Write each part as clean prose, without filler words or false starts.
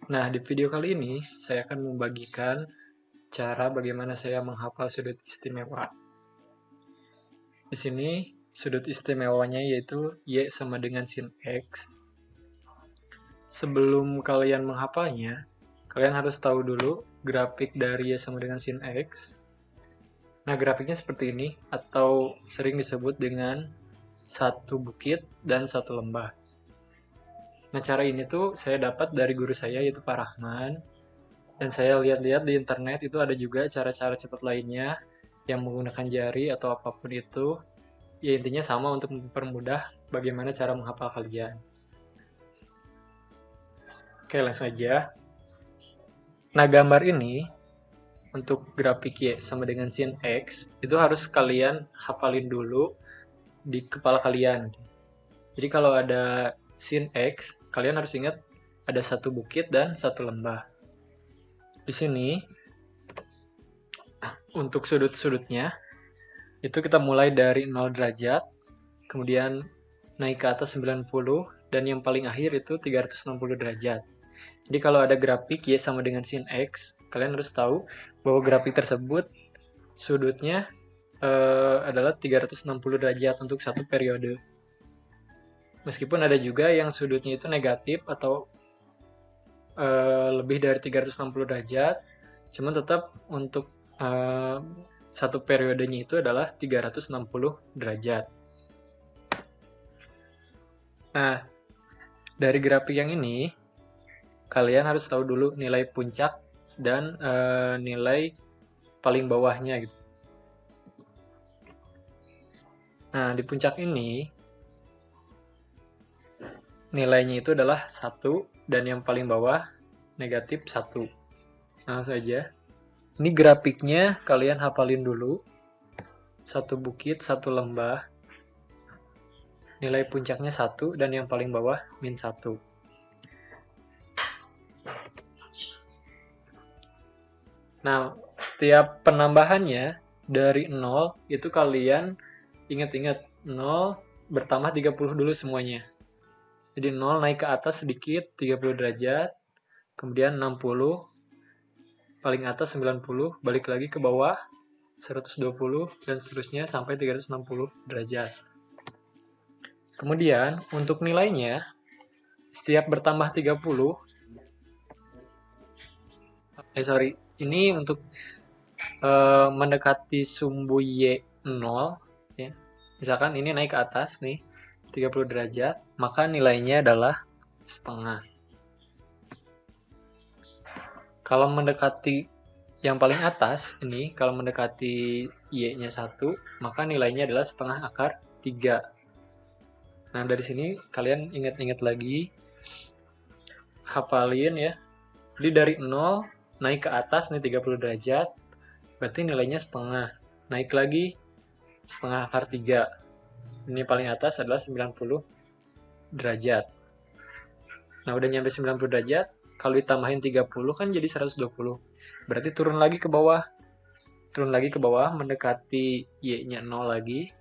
Nah, di video kali ini saya akan membagikan cara bagaimana saya menghafal sudut istimewa. Di sini sudut istimewanya yaitu Y sama dengan sin X. Sebelum kalian menghafalnya, kalian harus tahu dulu grafik dari Y sama dengan sin X. Nah, grafiknya seperti ini atau sering disebut dengan satu bukit dan satu lembah. Nah, cara ini tuh saya dapat dari guru saya yaitu Pak Rahman. Dan saya lihat-lihat di internet itu ada juga cara-cara cepat lainnya yang menggunakan jari atau apapun itu. Ya intinya sama untuk mempermudah bagaimana cara menghafal kalian. Oke, langsung aja. Nah, gambar ini untuk grafik Y sama dengan sin X itu harus kalian hafalin dulu di kepala kalian. Jadi kalau ada sin X, kalian harus ingat ada satu bukit dan satu lembah. Di sini untuk sudut-sudutnya itu kita mulai dari 0 derajat, kemudian naik ke atas 90, dan yang paling akhir itu 360 derajat. Jadi kalau ada grafik Y sama dengan sin X, kalian harus tahu bahwa grafik tersebut sudutnya adalah 360 derajat untuk satu periode. Meskipun ada juga yang sudutnya itu negatif atau lebih dari 360 derajat, cuman tetap untuk satu periodenya itu adalah 360 derajat. Nah, dari grafik yang ini, kalian harus tahu dulu nilai puncak dan nilai paling bawahnya gitu. Nah, di puncak ini, nilainya itu adalah 1, dan yang paling bawah negatif 1. Nah, langsung aja. Ini grafiknya kalian hafalin dulu. Satu bukit, satu lembah. Nilai puncaknya 1, dan yang paling bawah min 1. Nah, setiap penambahannya dari 0, itu kalian ingat-ingat 0 bertambah 30 dulu semuanya. Jadi 0 naik ke atas sedikit, 30 derajat, kemudian 60, paling atas 90, balik lagi ke bawah 120, dan seterusnya sampai 360 derajat. Kemudian untuk nilainya, setiap bertambah 30, ini untuk mendekati sumbu Y 0, ya. Misalkan ini naik ke atas nih, 30 derajat, maka nilainya adalah setengah. Kalau mendekati yang paling atas, ini kalau mendekati Y-nya 1, maka nilainya adalah setengah akar 3. Nah, dari sini kalian ingat-ingat lagi, hafalin ya. Jadi dari 0 naik ke atas nih 30 derajat, berarti nilainya setengah. Naik lagi setengah akar 3. Ini paling atas adalah 90 derajat. Nah, udah nyampe 90 derajat, kalau ditambahin 30 kan jadi 120. Berarti turun lagi ke bawah. Turun lagi ke bawah, mendekati Y-nya 0 lagi.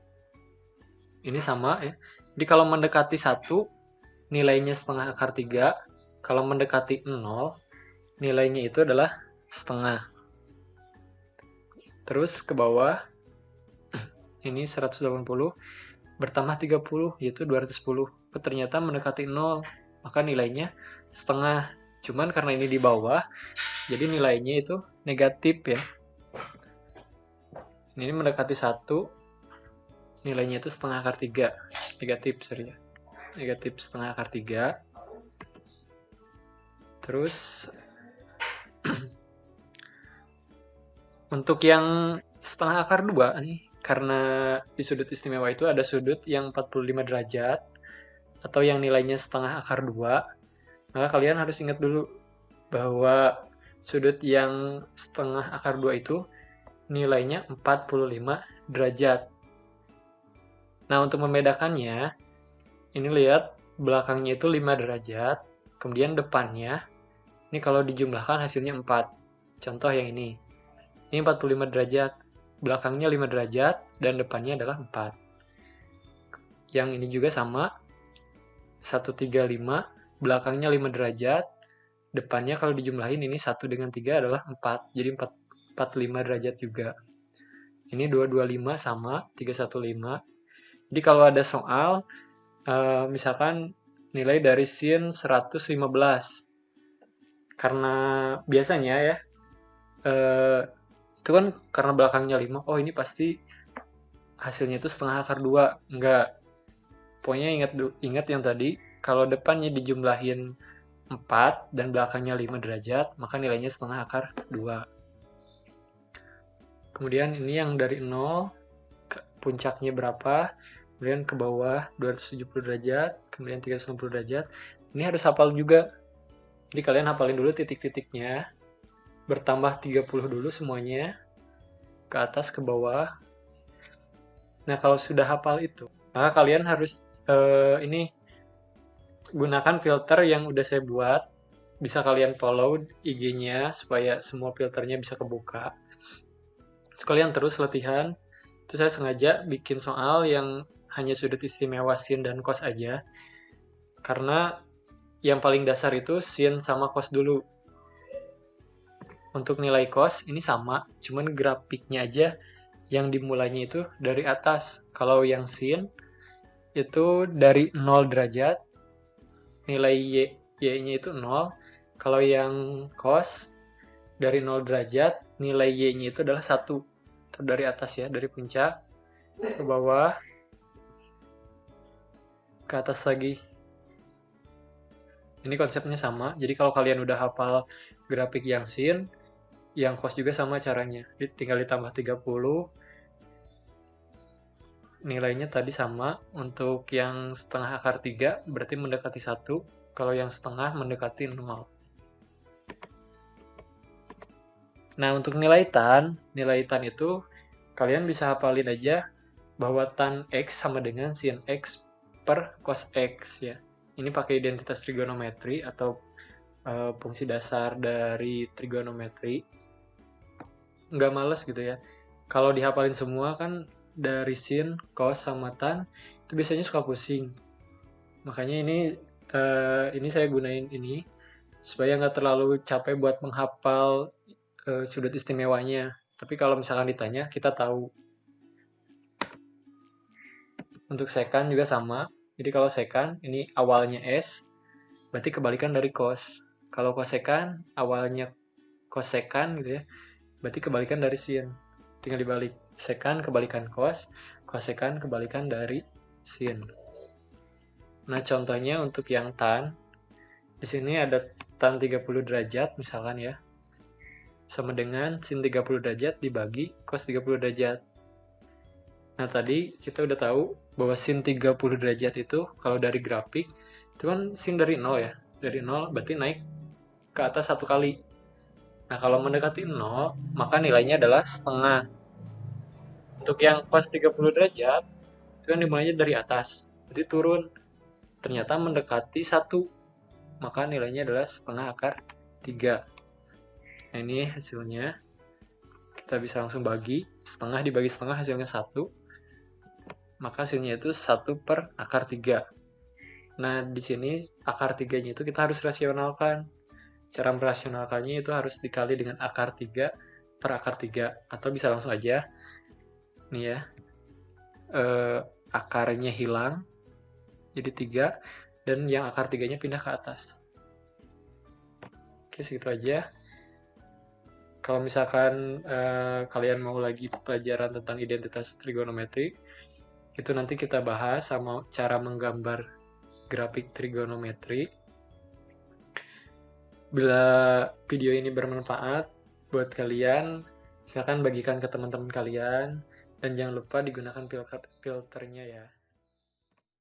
Ini sama ya. Jadi kalau mendekati 1, nilainya setengah akar 3. Kalau mendekati 0, nilainya itu adalah setengah. Terus ke bawah, ini 180, bertambah 30, yaitu 210. Ternyata mendekati 0, maka nilainya setengah. Cuman karena ini di bawah, jadi nilainya itu negatif ya. Ini mendekati 1, nilainya itu setengah akar 3. Negatif, sorry ya. Negatif setengah akar 3. Terus, untuk yang setengah akar 2 nih, karena di sudut istimewa itu ada sudut yang 45 derajat, atau yang nilainya setengah akar 2, maka kalian harus ingat dulu bahwa sudut yang setengah akar 2 itu nilainya 45 derajat. Nah, untuk membedakannya, ini lihat belakangnya itu 5 derajat, kemudian depannya, ini kalau dijumlahkan hasilnya 4. Contoh yang ini 45 derajat, belakangnya 5 derajat, dan depannya adalah 4. Yang ini juga sama, 135, belakangnya 5 derajat, depannya kalau dijumlahin ini 1 dengan 3 adalah 4. Jadi 45 derajat juga. Ini 225 sama 315. Jadi kalau ada soal, misalkan nilai dari sin 115. Karena biasanya ya, itu kan karena belakangnya 5, oh ini pasti hasilnya itu setengah akar 2. Enggak. Pokoknya ingat yang tadi, kalau depannya dijumlahin 4 dan belakangnya 5 derajat, maka nilainya setengah akar 2. Kemudian ini yang dari 0, puncaknya berapa, kemudian ke bawah 270 derajat, kemudian 360 derajat. Ini harus hafal juga. Jadi kalian hafalin dulu titik-titiknya, bertambah 30 dulu semuanya, ke atas, ke bawah. Nah, kalau sudah hafal itu, maka kalian harus ini gunakan filter yang udah saya buat. Bisa kalian follow IG-nya supaya semua filternya bisa kebuka. Terus kalian terus latihan. Terus saya sengaja bikin soal yang hanya sudut istimewa sin dan cos aja. Karena yang paling dasar itu sin sama cos dulu. Untuk nilai cos ini sama, cuman grafiknya aja yang dimulainya itu dari atas. Kalau yang sin itu dari 0 derajat, nilai y-nya itu 0. Kalau yang cos dari 0 derajat, nilai y-nya itu adalah 1. Dari atas ya, dari puncak ke bawah, ke atas lagi. Ini konsepnya sama. Jadi kalau kalian udah hafal grafik yang sin, yang cos juga sama caranya. Tinggal ditambah 30. Nilainya tadi sama. Untuk yang setengah akar 3 berarti mendekati 1. Kalau yang setengah mendekati 0. Nah, untuk nilai tan itu kalian bisa hafalin aja bahwa tan X sama dengan sin X per cos X ya. Ini pakai identitas trigonometri atau fungsi dasar dari trigonometri. Nggak males gitu ya. Kalau dihafalin semua kan dari sin, cos, sama tan itu biasanya suka pusing. Makanya ini saya gunain ini supaya nggak terlalu capek buat menghafal sudut istimewanya. Tapi kalau misalkan ditanya, kita tahu. Untuk sekan juga sama. Jadi kalau sekan, ini awalnya S, berarti kebalikan dari cos. Kalau kosekan, awalnya kosekan gitu ya, berarti kebalikan dari sin. Tinggal dibalik. Sekan kebalikan cos, kosekan kebalikan dari sin. Nah, contohnya untuk yang tan, di sini ada tan 30 derajat misalkan ya, sama dengan sin 30 derajat dibagi cos 30 derajat. Nah, tadi kita udah tahu bahwa sin 30 derajat itu kalau dari grafik itu kan sin dari 0 ya. Dari 0 berarti naik ke atas 1 kali. Nah, kalau mendekati 0, maka nilainya adalah setengah. Untuk yang cos 30 derajat, itu kan dimulainya dari atas. Berarti turun. Ternyata mendekati 1. Maka nilainya adalah setengah akar 3. Nah, ini hasilnya. Kita bisa langsung bagi. Setengah dibagi setengah hasilnya 1. Maka hasilnya itu 1 per akar 3. Nah, di sini akar 3-nya itu kita harus rasionalkan. Cara merasionalkannya itu harus dikali dengan akar 3 per akar 3. Atau bisa langsung aja. Nih ya. Akarnya hilang. Jadi 3. Dan yang akar 3-nya pindah ke atas. Oke, segitu aja. Kalau misalkan kalian mau lagi pelajaran tentang identitas trigonometri, itu nanti kita bahas sama cara menggambar grafik trigonometri. Bila video ini bermanfaat buat kalian, silakan bagikan ke teman-teman kalian, dan jangan lupa digunakan filternya ya.